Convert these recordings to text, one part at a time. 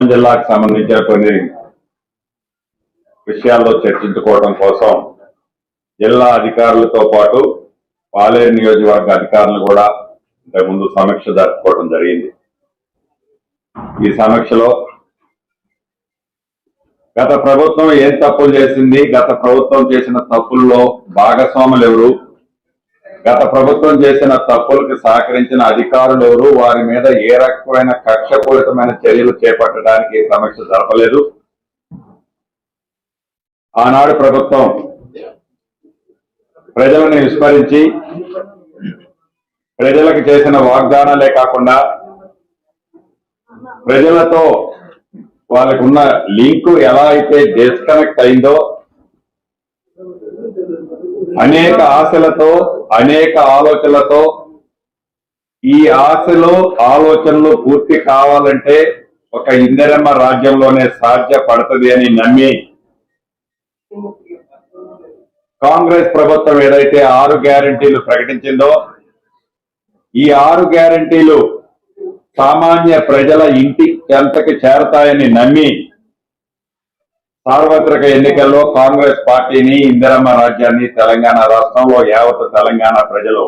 జిల్లాకు సంబంధించిన కొన్ని విషయాల్లో చర్చించుకోవడం కోసం జిల్లా అధికారులతో పాటు పాలేరు నియోజకవర్గ అధికారులు కూడా ముందు సమీక్ష జరుపుకోవడం జరిగింది. ఈ సమీక్షలో గత ప్రభుత్వం ఏం తప్పులు చేసింది, గత ప్రభుత్వం చేసిన తప్పుల్లో భాగస్వాములు ఎవరు, గత ప్రభుత్వం చేసిన తప్పులకు సహకరించిన అధికారులు ఎవరు, వారి మీద ఏ రకమైన కక్షపూరితమైన చర్యలు చేపట్టడానికి సమీక్ష జరపలేదు. ఆనాడు ప్రభుత్వం ప్రజలను విస్మరించి ప్రజలకు చేసిన వాగ్దానాలే కాకుండా ప్రజలతో వాళ్ళకు ఉన్న లింకు ఎలా అయితే డిస్కనెక్ట్ అయిందో అనేక ఆశలతో అనేక ఆలోచనలతో ఈ ఆశలు ఆలోచనలు పూర్తి కావాలంటే ఒక ఇందిరమ్మ రాజ్యంలోనే సాధ్యపడుతుంది అని నమ్మి కాంగ్రెస్ ప్రభుత్వం ఏదైతే 6 గ్యారంటీలు ప్రకటించిందో ఈ 6 గ్యారంటీలు సామాన్య ప్రజల ఇంటి చెంతకి చేరతాయని నమ్మి సార్వత్రిక ఎన్నికల్లో కాంగ్రెస్ పార్టీని ఇందిరమ్మ రాజ్యాన్ని తెలంగాణ రాష్ట్రంలో యావత్ తెలంగాణ ప్రజలు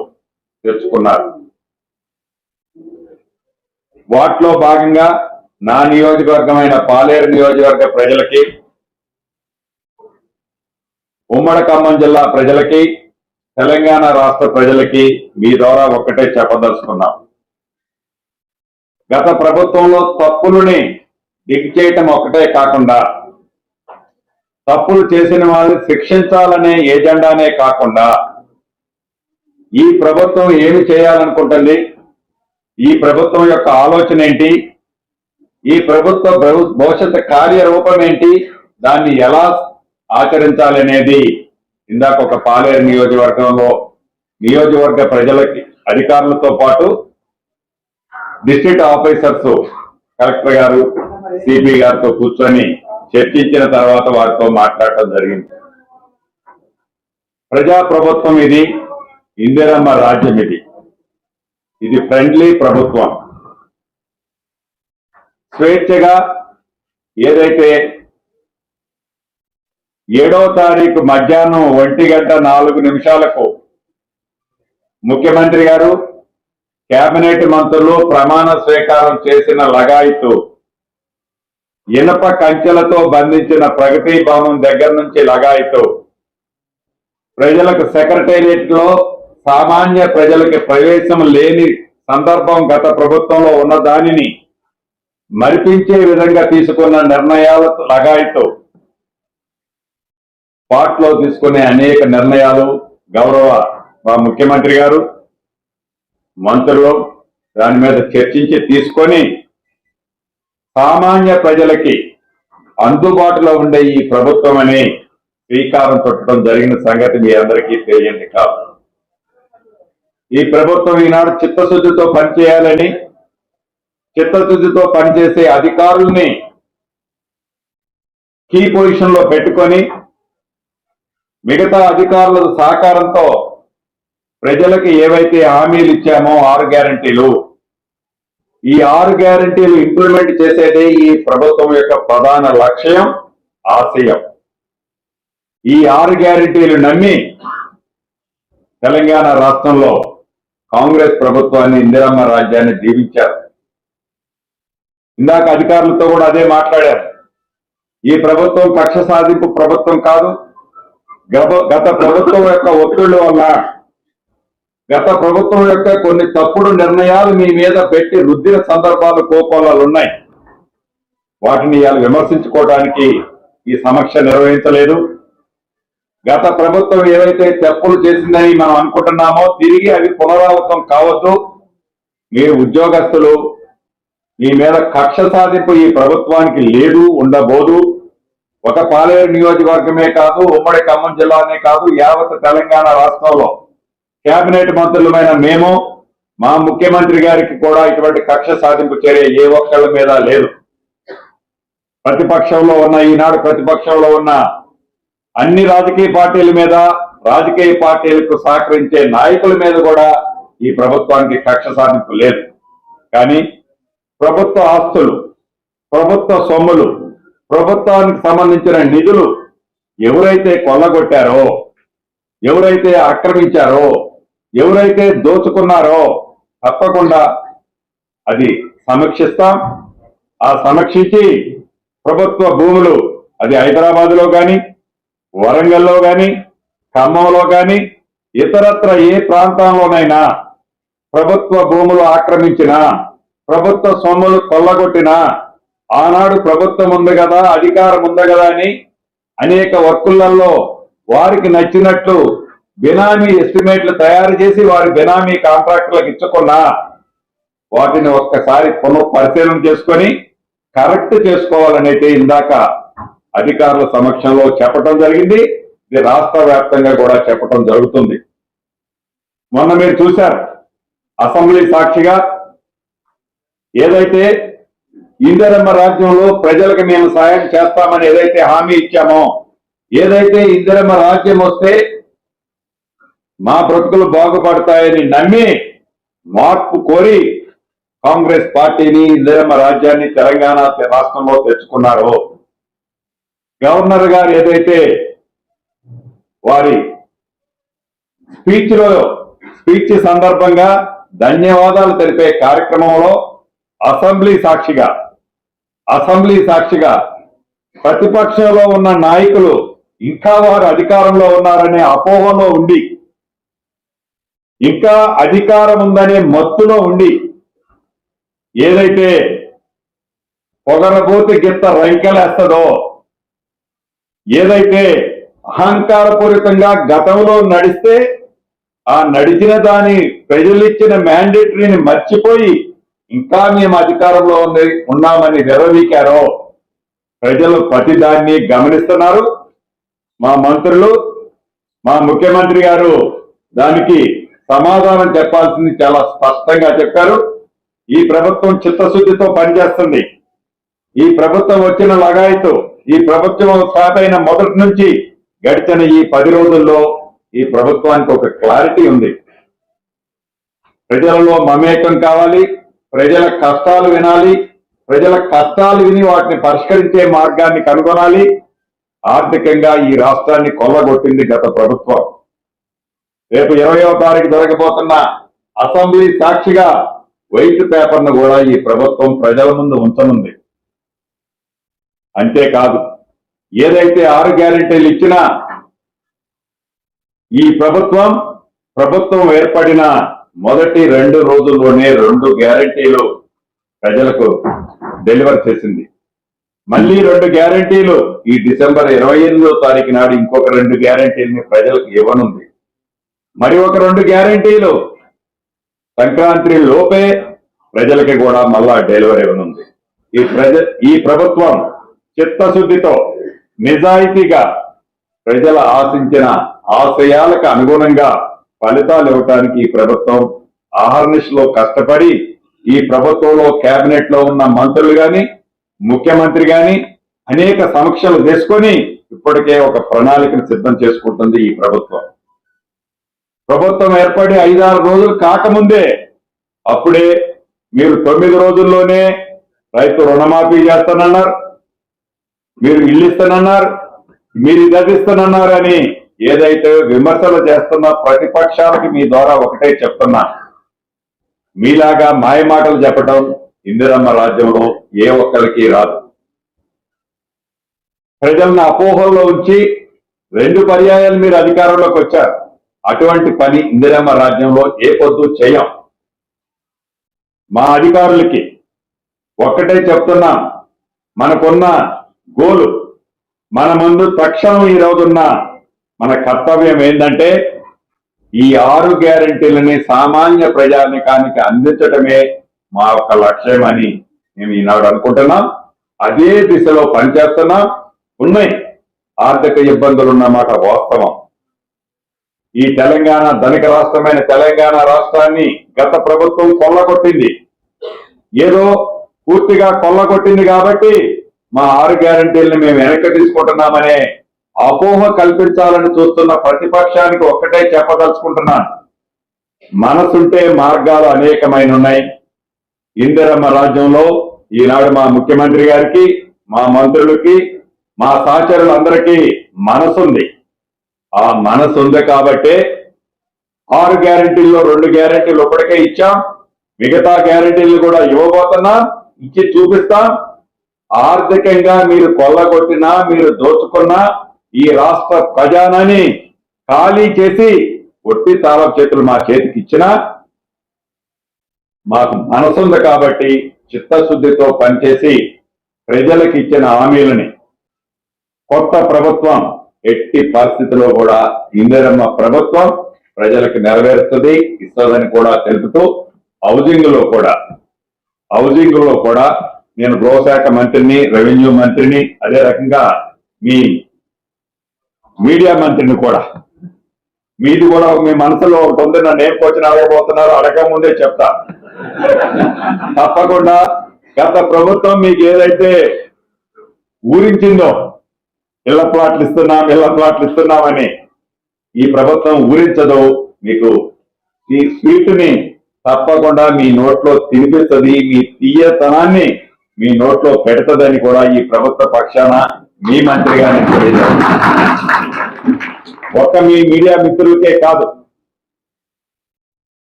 తెచ్చుకున్నారు. వాటిలో భాగంగా నా నియోజకవర్గమైన పాలేరు నియోజకవర్గ ప్రజలకి, ఉమ్మడి ఖమ్మం జిల్లా ప్రజలకి, తెలంగాణ రాష్ట్ర ప్రజలకి మీ ద్వారా ఒక్కటే చెప్పదలుచుకున్నాం. గత ప్రభుత్వంలో తప్పులని దిగ్ చేయటం ఒకటే కాకుండా తప్పులు చేసిన వాళ్ళని శిక్షించాలనే ఏజెండానే కాకుండా ఈ ప్రభుత్వం ఏమి చేయాలనుకుంటుంది, ఈ ప్రభుత్వం యొక్క ఆలోచన ఏంటి, ఈ ప్రభుత్వ భవిష్యత్ కార్యరూపం ఏంటి, దాన్ని ఎలా ఆచరించాలనేది ఇందాక ఒక పాలేరు నియోజకవర్గంలో నియోజకవర్గ ప్రజలకి అధికారులతో పాటు డిస్ట్రిక్ట్ ఆఫీసర్స్ కలెక్టర్ గారు సిపి గారితో కూర్చొని చర్చించిన తర్వాత వారితో మాట్లాడటం జరిగింది. ప్రజాప్రభుత్వం ఇది, ఇందిరమ్మ రాజ్యం ఇది ఫ్రెండ్లీ ప్రభుత్వం. స్వేచ్ఛగా ఏదైతే 7వ తారీఖు మధ్యాహ్నం 1:04 ముఖ్యమంత్రి గారు కేబినెట్ మంత్రులు ప్రమాణ స్వీకారం చేసిన లగాయత్తు ఇనప కంచెలతో బంధించిన ప్రగతి భవనం దగ్గర నుంచి లగాయత్తు ప్రజలకు సెక్రటేరియట్ లో సామాన్య ప్రజలకి ప్రవేశం లేని సందర్భం గత ప్రభుత్వంలో ఉన్న దానిని మరిపించే విధంగా తీసుకున్న నిర్ణయాల లగాయత్తు పార్టీలో తీసుకునే అనేక నిర్ణయాలు గౌరవ మా ముఖ్యమంత్రి గారు మంత్రులు దాని మీద చర్చించి తీసుకొని సామాన్య ప్రజలకి అందుబాటులో ఉండే ఈ ప్రభుత్వం అని శ్రీకారం చుట్టడం జరిగిన సంగతి మీ అందరికీ తెలియంది కాదు. ఈ ప్రభుత్వం ఈనాడు చిత్తశుద్ధితో పనిచేయాలని, చిత్తశుద్ధితో పనిచేసే అధికారుల్ని కీ పొజిషన్ లో పెట్టుకొని మిగతా అధికారుల సహకారంతో ప్రజలకు ఏవైతే హామీలు ఇచ్చామో 6 గ్యారంటీలు, ఈ 6 గ్యారంటీలు ఇంప్లిమెంట్ చేసేదే ఈ ప్రభుత్వం యొక్క ప్రధాన లక్ష్యం, ఆశయం. ఈ 6 గ్యారంటీలు నమ్మి తెలంగాణ రాష్ట్రంలో కాంగ్రెస్ ప్రభుత్వాన్ని, ఇందిరమ్మ రాజ్యాన్ని దీవించారు. ఇందాక అధికారులతో కూడా అదే మాట్లాడారు. ఈ ప్రభుత్వం కక్ష సాధింపు ప్రభుత్వం కాదు. గత ప్రభుత్వం యొక్క ఒత్తిళ్ల వల్ల, గత ప్రభుత్వం యొక్క కొన్ని తప్పుడు నిర్ణయాలు మీ మీద పెట్టి రుద్దిన సందర్భాలు కోపాలు ఉన్నాయి. వాటిని ఇవాళ విమర్శించుకోవడానికి ఈ సమీక్ష నిర్వహించలేదు. గత ప్రభుత్వం ఏవైతే తప్పులు చేసిందని మనం అనుకుంటున్నామో తిరిగి అవి పునరావృతం కావద్దు. మీ ఉద్యోగస్తులు మీ మీద కక్ష సాధింపు ఈ ప్రభుత్వానికి లేదు, ఉండబోదు. ఒక పాలేరు నియోజకవర్గమే కాదు, ఉమ్మడి ఖమ్మం జిల్లానే కాదు, యావత్ తెలంగాణ రాష్ట్రంలో కేబినెట్ మంత్రులమైన మేము, మా ముఖ్యమంత్రి గారికి కూడా ఇటువంటి కక్ష సాధింపు చర్య ఏ ఒక్కళ్ళ మీద లేదు. ప్రతిపక్షంలో ఉన్న, ఈనాడు ప్రతిపక్షంలో ఉన్న అన్ని రాజకీయ పార్టీల మీద, రాజకీయ పార్టీలకు సహకరించే నాయకుల మీద కూడా ఈ ప్రభుత్వానికి కక్ష సాధింపు లేదు. కానీ ప్రభుత్వ ఆస్తులు ప్రభుత్వ సొమ్ములు, ప్రభుత్వానికి సంబంధించిన నిధులు ఎవరైతే కొల్లగొట్టారో, ఎవరైతే ఆక్రమించారో, ఎవరైతే దోచుకున్నారో తప్పకుండా అది సమీక్షిస్తాం. ఆ సమీక్షించి ప్రభుత్వ భూములు అది హైదరాబాద్లో కానీ, వరంగల్లో కానీ, ఖమ్మంలో కానీ, ఇతరత్ర ఏ ప్రాంతంలోనైనా ప్రభుత్వ భూములు ఆక్రమించిన, ప్రభుత్వ సొమ్ములు కొల్లగొట్టిన, ఆనాడు ప్రభుత్వం ఉంది కదా, అధికారం ఉంది కదా అని అనేక వర్కులలో వారికి నచ్చినట్లు బినామీ ఎస్టిమేట్లు తయారు చేసి వారి బినామీ కాంట్రాక్టర్లకు ఇచ్చుకున్నా వాటిని ఒక్కసారి పునఃపరిశీలన చేసుకొని కరెక్ట్ చేసుకోవాలనైతే ఇందాక అధికారుల సమక్షంలో చెప్పడం జరిగింది. ఇది రాష్ట్ర వ్యాప్తంగా కూడా చెప్పడం జరుగుతుంది. మొన్న మీరు చూశారు అసెంబ్లీ సాక్షిగా ఏదైతే ఇందిరమ్మ రాజ్యంలో ప్రజలకు మేము సాయం చేస్తామని ఏదైతే హామీ ఇచ్చామో, ఏదైతే ఇందిరమ్మ రాజ్యం వస్తే మా బ్రతుకులు బాగుపడతాయని నమ్మి మార్పు కోరి కాంగ్రెస్ పార్టీని, ఇందిరమ్మ రాజ్యాన్ని తెలంగాణ రాష్ట్రంలో తెచ్చుకున్నారో, గవర్నర్ గారు ఏదైతే వారి స్పీచ్ సందర్భంగా ధన్యవాదాలు తెలిపే కార్యక్రమంలో అసెంబ్లీ సాక్షిగా ప్రతిపక్షంలో ఉన్న నాయకులు ఇంకా వారు అధికారంలో ఉన్నారనే అపోహలో ఉండి, ఇంకా అధికారం ఉందనే మత్తులో ఉండి, ఏదైతే పొగరబోతి గిత్త రంకెలేస్తుందో, ఏదైతే అహంకారపూరితంగా గతంలో నడిస్తే ఆ నడిచిన దాని ప్రజలిచ్చిన మ్యాండేటరీని మర్చిపోయి ఇంకా మేము అధికారంలో ఉన్నామని విర్రవీకారో ప్రజలు ప్రతిదాన్ని గమనిస్తున్నారు. మా మంత్రులు, మా ముఖ్యమంత్రి గారు దానికి సమాధానం చెప్పాల్సింది చాలా స్పష్టంగా చెప్పారు. ఈ ప్రభుత్వం చిత్తశుద్ధితో పనిచేస్తుంది. ఈ ప్రభుత్వం వచ్చిన లగాయతు, ఈ ప్రభుత్వం స్టార్ట్ అయిన మొదటి నుంచి గడిచిన ఈ 10 రోజుల్లో ఈ ప్రభుత్వానికి ఒక క్లారిటీ ఉంది. ప్రజలలో మమేకం కావాలి, ప్రజల కష్టాలు వినాలి, ప్రజల కష్టాలు విని వాటిని పరిష్కరించే మార్గాన్ని కనుగొనాలి. ఆర్థికంగా ఈ రాష్ట్రాన్ని కొల్లగొట్టింది గత ప్రభుత్వం. రేపు 20వ తారీఖు జరగబోతున్న అసెంబ్లీ సాక్షిగా వైట్ పేపర్ను కూడా ఈ ప్రభుత్వం ప్రజల ముందు ఉంచనుంది. అంతేకాదు, ఏదైతే 6 గ్యారెంటీలు ఇచ్చినా ఈ ప్రభుత్వం ఏర్పడిన మొదటి 2 రోజుల్లోనే 2 గ్యారెంటీలు ప్రజలకు డెలివర్ చేసింది. మళ్ళీ 2 గ్యారెంటీలు ఈ డిసెంబర్ 28వ తారీఖు నాడు ఇంకొక 2 గ్యారెంటీలని ప్రజలకు ఇవ్వనుంది. మరి ఒక 2 గ్యారెంటీలు సంక్రాంతి లోపే ప్రజలకి కూడా మళ్ళా డెలివరీ ఇవ్వనుంది. ఈ ప్రభుత్వం చిత్తశుద్ధితో, నిజాయితీగా ప్రజల ఆశించిన ఆశయాలకు అనుగుణంగా ఫలితాలు ఇవ్వటానికి ఈ ప్రభుత్వం అహర్నిశలో కష్టపడి, ఈ ప్రభుత్వంలో కేబినెట్ లో ఉన్న మంత్రులు గాని, ముఖ్యమంత్రి గాని అనేక సమీక్షలు చేసుకొని ఇప్పటికే ఒక ప్రణాళికను సిద్ధం చేసుకుంటుంది ఈ ప్రభుత్వం. ప్రభుత్వం ఏర్పడి 5-6 రోజులు కాకముందే అప్పుడే మీరు 9 రోజుల్లోనే రైతు రుణమాఫీ చేస్తానన్నారు, మీరు ఇల్లు ఇస్తానన్నారు, మీరు ఇది ఇస్తానన్నారు అని ఏదైతే విమర్శలు చేస్తున్న ప్రతిపక్షాలకి మీ ద్వారా ఒకటే చెప్తున్నా, మీలాగా మాయమాటలు చెప్పడం ఇందిరమ్మ రాజ్యంలో ఏ ఒక్కరికి రాదు. ప్రజలను అపోహల్లో ఉంచి 2 పర్యాయాలు మీరు అధికారంలోకి వచ్చారు. అటువంటి పని ఇందిరమ్మ రాజ్యంలో ఏ పొద్దు చేయం. మా అధికారులకి ఒక్కటే చెప్తున్నాం, మనకున్న గోలు, మన ముందు తక్షణం ఈ రోజున్న మన కర్తవ్యం ఏంటంటే ఈ 6 గ్యారెంటీలని సామాన్య ప్రజానికానికి అందించడమే మా యొక్క లక్ష్యం అని మేము ఈనాడు అనుకుంటున్నాం. అదే దిశలో పనిచేస్తున్నాం. ఉన్నాయి ఆర్థిక ఇబ్బందులు ఉన్నమాట వాస్తవం. ఈ తెలంగాణ ధనిక రాష్ట్రమైన తెలంగాణ రాష్ట్రాన్ని గత ప్రభుత్వం కొల్లగొట్టింది. ఏదో పూర్తిగా కొల్లగొట్టింది కాబట్టి మా 6 గ్యారెంటీలను మేము వెనక్కి తీసుకుంటున్నామనే అపోహ కల్పించాలని చూస్తున్న ప్రతిపక్షానికి ఒక్కటే చెప్పదలుచుకుంటున్నాను, మనసుంటే మార్గాలు అనేకమైన ఉన్నాయి. ఇందిరమ్మ రాజ్యంలో ఈనాడు మా ముఖ్యమంత్రి గారికి, మా మంత్రులకి, మా సహచరులందరికీ మనసుంది. ఆ మనసు ఉంది కాబట్టే 6 గ్యారెంటీల్లో 2 గ్యారెంటీలు ఇప్పటికే ఇచ్చాం. మిగతా గ్యారెంటీలు కూడా ఇవ్వబోతున్నాం, ఇచ్చి చూపిస్తాం. ఆర్థికంగా మీరు కొల్లగొట్టినా, మీరు దోచుకున్నా ఈ రాష్ట్ర ఖజానాని ఖాళీ చేసి ఒట్టి తాళం చేతులు మా చేతికి ఇచ్చినా మాకు మనసుంది కాబట్టి చిత్తశుద్ధితో పనిచేసి ప్రజలకు ఇచ్చిన హామీలని కొత్త ప్రభుత్వం ఎట్టి పరిస్థితిలో కూడా ఇందిరమ్మ ప్రభుత్వం ప్రజలకు నెరవేరుస్తుంది, ఇస్తుందని కూడా తెలుపుతూ హౌసింగ్ లో కూడా నేను గృహశాఖ మంత్రిని, రెవెన్యూ మంత్రిని, అదే రకంగా మీ మీడియా మంత్రిని కూడా, మీది కూడా మీ మనసులో ఒకటి ఉంది. నన్ను ఏం క్వశ్చన్ అడగబోతున్నారు అడగ ముందే చెప్తా. తప్పకుండా గత ప్రభుత్వం మీకు ఏదైతే ఊరించిందో ఇళ్ల ప్లాట్లు ఇస్తున్నామని ఈ ప్రభుత్వం ఊరించదు. మీకు ఈ స్వీట్ని తప్పకుండా మీ నోట్లో తినిపిస్తుంది, మీ తీయతనాన్ని మీ నోట్లో పెడుతుందని కూడా ఈ ప్రభుత్వ పక్షాన మీ మంత్రిగా నేను తెలియజేస్తున్నాను. ఒక్క మీ మీడియా మిత్రులకే కాదు,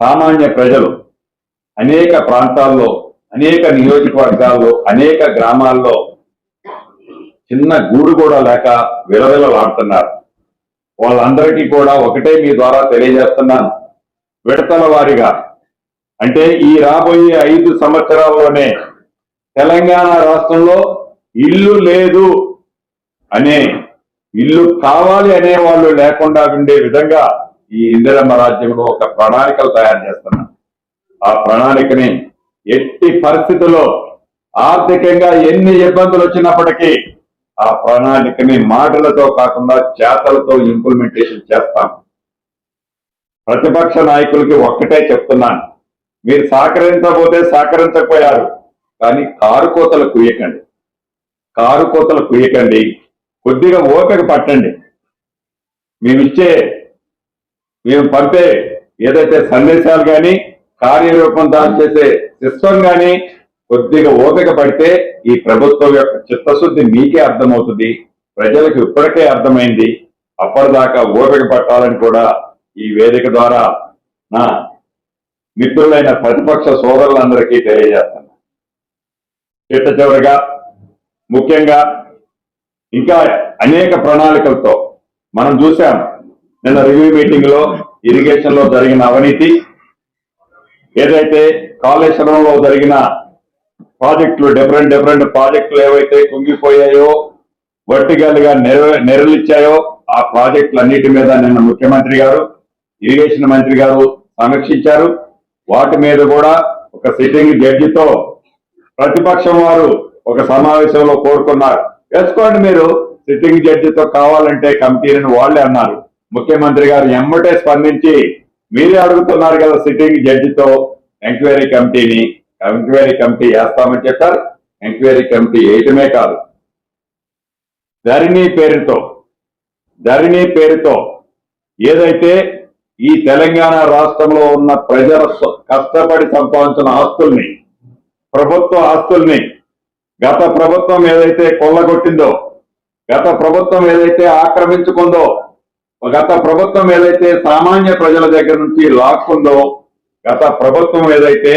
సామాన్య ప్రజలు అనేక ప్రాంతాల్లో, అనేక నియోజకవర్గాల్లో, అనేక గ్రామాల్లో చిన్న గూడు కూడా లేక విలవిలలాడుతున్నారు. వాళ్ళందరికీ కూడా ఒకటే మీ ద్వారా తెలియజేస్తున్నాను, విడతల వారీగా అంటే ఈ రాబోయే 5 సంవత్సరాల్లోనే తెలంగాణ రాష్ట్రంలో ఇల్లు లేదు అనే, ఇల్లు కావాలి అనే వాళ్ళు లేకుండా ఉండే విధంగా ఈ ఇందిరమ్మ రాజ్యంలో ఒక ప్రణాళికలు తయారు చేస్తున్నాం. ఆ ప్రణాళికని ఎట్టి పరిస్థితుల్లో ఆర్థికంగా ఎన్ని ఇబ్బందులు వచ్చినప్పటికీ ఆ ప్రణాళికని మాటలతో కాకుండా చేతలతో ఇంప్లిమెంటేషన్ చేస్తాం. ప్రతిపక్ష నాయకులకి ఒక్కటే చెప్తున్నాను, మీరు సహకరించకపోయారు, కానీ కారు కోతలు కుయ్యకండి, కొద్దిగా ఓపిక పట్టండి. మేము పంపే ఏదైతే సందేశాలు కానీ, కార్యరూపం దాని చేసే సిస్టమ్ కానీ కొద్దిగా ఓపిక పడితే ఈ ప్రభుత్వం యొక్క చిత్తశుద్ధి మీకే అర్థమవుతుంది, ప్రజలకు ఇప్పటికే అర్థమైంది. అప్పటిదాకా ఓపిక పట్టాలని కూడా ఈ వేదిక ద్వారా నా మిత్రులైన ప్రతిపక్ష సోదరులందరికీ తెలియజేస్తాను. చిట్ట చివరిగా ముఖ్యంగా ఇంకా అనేక ప్రణాళికలతో మనం చూసాం. నిన్న రివ్యూ మీటింగ్ లో ఇరిగేషన్ లో జరిగిన అవినీతి, ఏదైతే కాళేశ్వరంలో జరిగిన ప్రాజెక్టులు, డిఫరెంట్ ప్రాజెక్టులు ఏవైతే కుంగిపోయాయో, వర్టికల్గా నెరలిచ్చాయో ఆ ప్రాజెక్టులన్నిటి మీద నిన్న ముఖ్యమంత్రి గారు, ఇరిగేషన్ మంత్రి గారు సమీక్షించారు. వాటి మీద కూడా ఒక సిట్టింగ్ జడ్జితో ప్రతిపక్షం వారు ఒక సమావేశంలో కోరుకున్నారు. వేసుకోండి, మీరు సిట్టింగ్ జడ్జితో కావాలంటే కమిటీని వాళ్ళే అన్నారు. ముఖ్యమంత్రి గారు ఎమ్మటే స్పందించి మీరే అడుగుతున్నారు కదా సిట్టింగ్ జడ్జితో ఎంక్వైరీ కమిటీ వేస్తామని చెప్పారు. ఎంక్వైరీ కమిటీ వేయటమే కాదు, ధరణి పేరుతో ఏదైతే ఈ తెలంగాణ రాష్ట్రంలో ఉన్న ప్రజల కష్టపడి సంపాదించిన ఆస్తుల్ని, ప్రభుత్వ ఆస్తుల్ని గత ప్రభుత్వం ఏదైతే కొల్లగొట్టిందో, గత ప్రభుత్వం ఏదైతే ఆక్రమించుకుందో, గత ప్రభుత్వం ఏదైతే సామాన్య ప్రజల దగ్గర నుంచి లాక్కుందో, గత ప్రభుత్వం ఏదైతే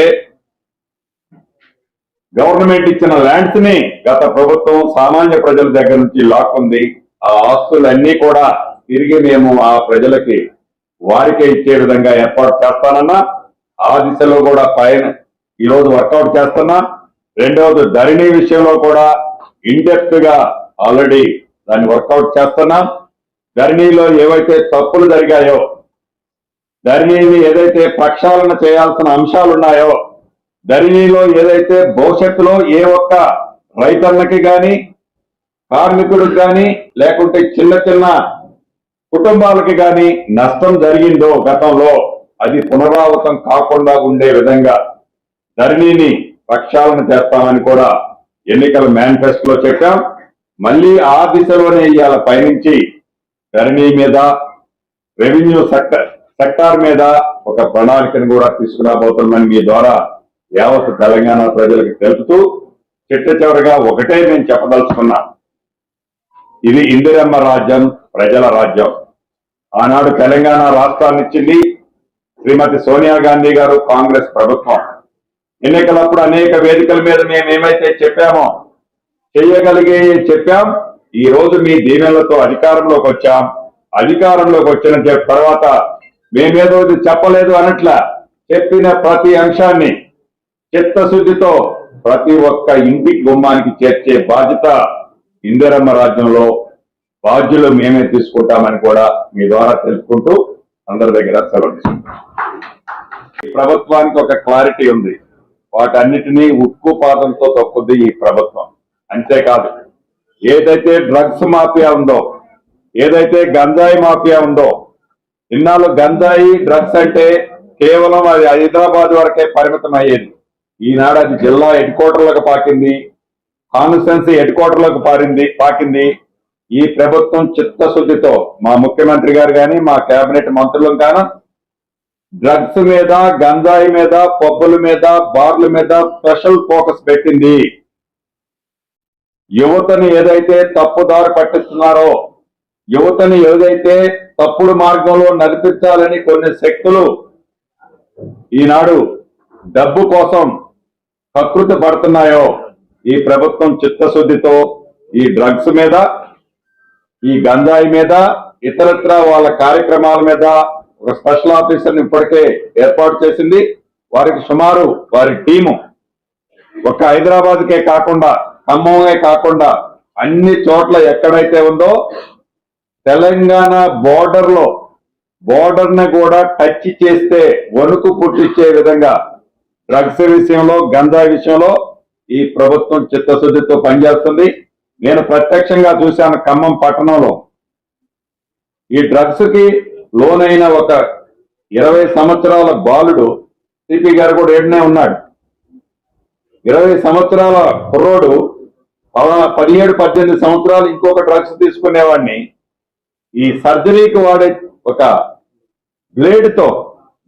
గవర్నమెంట్ ఇచ్చిన ల్యాండ్స్ ని గత ప్రభుత్వం సామాన్య ప్రజల దగ్గర నుంచి లాక్కుంది. ఆ ఆస్తులన్నీ కూడా తిరిగి మేము ఆ ప్రజలకి వారికే ఇచ్చే విధంగా ఏర్పాటు చేస్తానన్నా, ఆ దిశలో కూడా పైన ఈరోజు వర్కౌట్ చేస్తున్నా. రెండవది ధరణి విషయంలో కూడా ఇన్డెప్త్ గా ఆల్రెడీ దాన్ని వర్కౌట్ చేస్తున్నాం. ధరణిలో ఏవైతే తప్పులు జరిగాయో, ధరణిని ఏదైతే ప్రక్షాళన చేయాల్సిన అంశాలు ఉన్నాయో, ధరణిలో ఏదైతే భవిష్యత్తులో ఏ ఒక్క రైతన్నకి కానీ, కార్మికుడికి కానీ, లేకుంటే చిన్న కుటుంబాలకి కానీ నష్టం జరిగిందో గతంలో, అది పునరావృతం కాకుండా ఉండే విధంగా ధరణిని ప్రక్షాళన చేస్తామని కూడా ఎన్నికల మేనిఫెస్టోలో చెప్పాం. మళ్ళీ ఆ దిశలోనే ఇవాళ పయనించి ధరణి మీద, రెవెన్యూ సెక్టార్ మీద ఒక ప్రణాళికను కూడా తీసుకురాబోతున్నామని మీ ద్వారా యావత్ తెలంగాణ ప్రజలకు తెలుపుతూ చిట్ట చివరిగా ఒకటే నేను చెప్పదలుచుకున్నా, ఇది ఇందిరమ్మ రాజ్యం, ప్రజల రాజ్యం. ఆనాడు తెలంగాణ రాష్ట్రాన్ని ఇచ్చింది శ్రీమతి సోనియా గాంధీ గారు, కాంగ్రెస్ ప్రభుత్వం. ఎన్నికలప్పుడు అనేక వేదికల మీద మేము ఏమైతే చెప్పామో, చేయగలిగే చెప్పాం. ఈ రోజు మీ దీవెనలతో అధికారంలోకి వచ్చాం. అధికారంలోకి వచ్చిన తర్వాత మేమేదో ఇది చెప్పలేదు అనట్లా, చెప్పిన ప్రతి అంశాన్ని చిత్తశుద్ధితో ప్రతి ఒక్క ఇంటికి గుమ్మానికి చేర్చే బాధ్యత ఇందిరమ్మ రాజ్యంలో బాధ్యులు మేమే తీసుకుంటామని కూడా మీ ద్వారా తెలుసుకుంటూ అందరి దగ్గర సెలవు తీసుకుంటాం. ఈ ప్రభుత్వానికి ఒక క్లారిటీ ఉంది, వాటన్నిటినీ ఉక్కు పాదంతో తొక్కుద్ది ఈ ప్రభుత్వం. అంతేకాదు, ఏదైతే డ్రగ్స్ మాఫియా ఉందో, ఏదైతే గంజాయి మాఫియా ఉందో, ఇన్నాళ్ళు గంజాయి డ్రగ్స్ అంటే కేవలం అది హైదరాబాద్ వరకే పరిమితం అయ్యేది. ఈనాడు అది జిల్లా హెడ్ క్వార్టర్లకు పాకింది, కాన్స్టిట్యున్సీ హెడ్ క్వార్టర్లకు పాకింది. ఈ ప్రభుత్వం చిత్తశుద్ధితో మా ముఖ్యమంత్రి గారు కానీ, మా కేబినెట్ మంత్రులు కానీ డ్రగ్స్ మీద, గంజాయి మీద, పబ్బుల మీద, బార్ల మీద స్పెషల్ ఫోకస్ పెట్టింది. యువతని ఏదైతే తప్పుదారి పట్టిస్తున్నారో, యువతని ఏదైతే తప్పుడు మార్గంలో నడిపించాలని కొన్ని శక్తులు ఈనాడు డబ్బు కోసం ప్రకృతి పడుతున్నాయో, ఈ ప్రభుత్వం చిత్తశుద్ధితో ఈ డ్రగ్స్ మీద, ఈ గంజాయి మీద, ఇతరత్ర వాళ్ళ కార్యక్రమాల మీద ఒక స్పెషల్ ఆఫీసర్ని ఇప్పటికే ఏర్పాటు చేసింది. వారికి సుమారు వారి టీము ఒక హైదరాబాద్కే కాకుండా, ఖమ్మమే కాకుండా అన్ని చోట్ల ఎక్కడైతే ఉందో తెలంగాణ బోర్డర్ని కూడా టచ్ చేస్తే వణుకు పుట్టించే విధంగా డ్రగ్స్ విషయంలో, గంజాయి విషయంలో ఈ ప్రభుత్వం చిత్తశుద్ధితో పనిచేస్తుంది. నేను ప్రత్యక్షంగా చూశాను ఖమ్మం పట్టణంలో. ఈ డ్రగ్స్ కి లోనైన ఒక 20 సంవత్సరాల బాలుడు, సిపి గారు కూడా ఏడనే ఉన్నాడు, 20 సంవత్సరాల కుర్రోడు 17-18 సంవత్సరాలు ఇంకొక డ్రగ్స్ తీసుకునేవాడిని ఈ సర్జరీకి వాడే ఒక బ్లేడ్ తో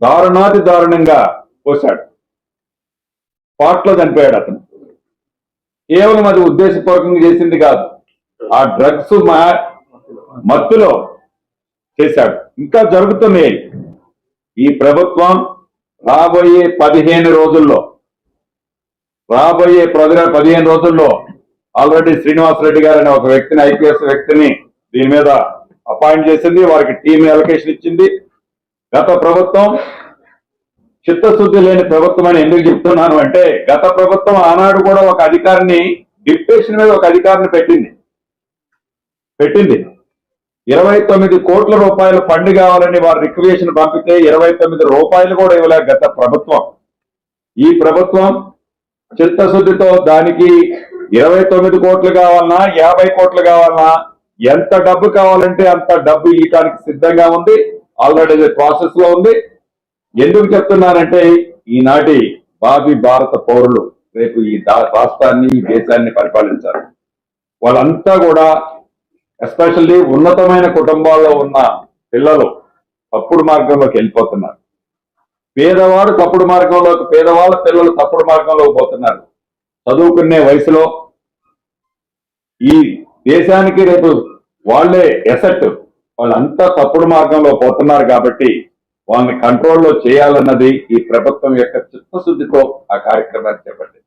దారుణాతి దారుణంగా పోశాడు. స్పాట్లో చనిపోయాడు అతను. కేవలం అది ఉద్దేశపూర్వకంగా చేసింది కాదు, ఆ డ్రగ్స్ మత్తులో చేశాడు. ఇంకా జరుగుతున్నాయి. ఈ ప్రభుత్వం రాబోయే 15 రోజుల్లో ఆల్రెడీ శ్రీనివాసరెడ్డి గారు అనే ఒక వ్యక్తిని, ఐపీఎస్ వ్యక్తిని దీని మీద అపాయింట్ చేసింది. వారికి టీం అలొకేషన్ ఇచ్చింది. గత ప్రభుత్వం చిత్తశుద్ధి లేని ప్రభుత్వం అని ఎందుకు చెప్తున్నాను అంటే, గత ప్రభుత్వం ఆనాడు కూడా ఒక అధికారిని, డిప్యూటేషన్ మీద ఒక అధికారిని పెట్టింది. 29 కోట్ల రూపాయల ఫండ్ కావాలని వారు రిక్వెషన్ పంపితే 29 రూపాయలు కూడా ఇవ్వలే గత ప్రభుత్వం. ఈ ప్రభుత్వం చిత్తశుద్ధితో దానికి 29 కోట్లు కావాలన్నా, 50 కోట్లు కావాలన్నా, ఎంత డబ్బు కావాలంటే అంత డబ్బు ఇవ్వడానికి సిద్ధంగా ఉంది. ఆల్రెడీ ప్రాసెస్ లో ఉంది. ఎందుకు చెప్తున్నానంటే, ఈనాటి భావి భారత పౌరులు రేపు ఈ రాష్ట్రాన్ని, ఈ దేశాన్ని పరిపాలించారు. వాళ్ళంతా కూడా ఎస్పెషల్లీ ఉన్నతమైన కుటుంబాల్లో ఉన్న పిల్లలు తప్పుడు మార్గంలోకి వెళ్ళిపోతున్నారు. పేదవాడు తప్పుడు మార్గంలోకి, పేదవాళ్ళ పిల్లలు తప్పుడు మార్గంలోకి పోతున్నారు. చదువుకునే వయసులో ఈ దేశానికి రేపు వాళ్లే ఎసెట్, వాళ్ళంతా తప్పుడు మార్గంలో పోతున్నారు. కాబట్టి వాళ్ళని కంట్రోల్లో చేయాలన్నది ఈ ప్రభుత్వం యొక్క చిత్తశుద్ధితో ఆ కార్యక్రమాన్ని చేపట్టింది.